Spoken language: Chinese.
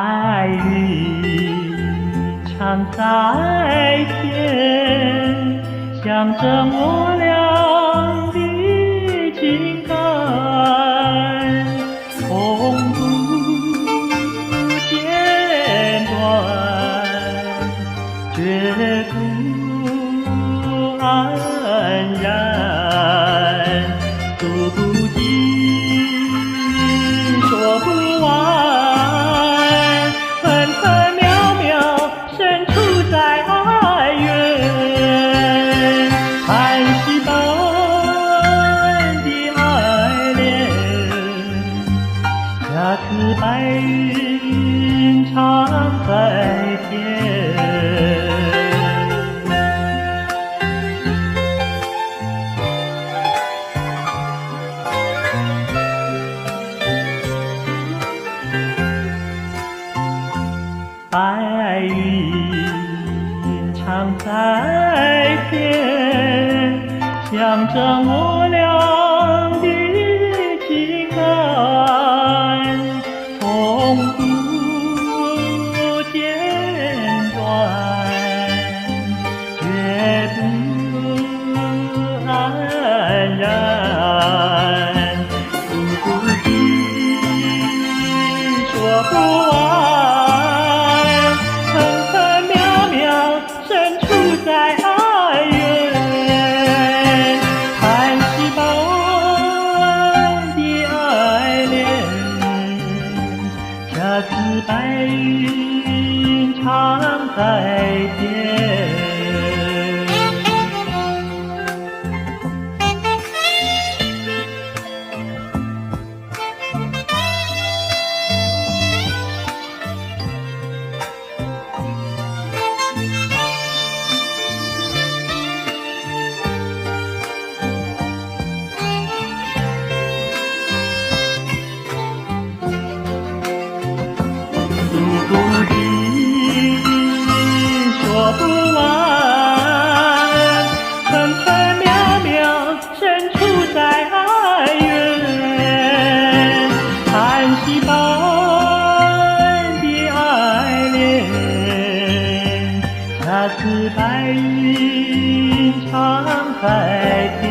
白云常在天，象征我俩的情感，从不间断，绝不安然，诉不尽，说不完，分分秒秒深处在爱缘，叹息般的爱恋，恰似白云常在天。白云常在天，象征我俩的情感，从不间断，绝不安然，诉不尽，说不完。在爱缘，叹息般的爱恋，恰似白云常在天。诉不尽，说不完，分分秒秒深处在爱缘，叹息般的爱恋，恰似白云常在天。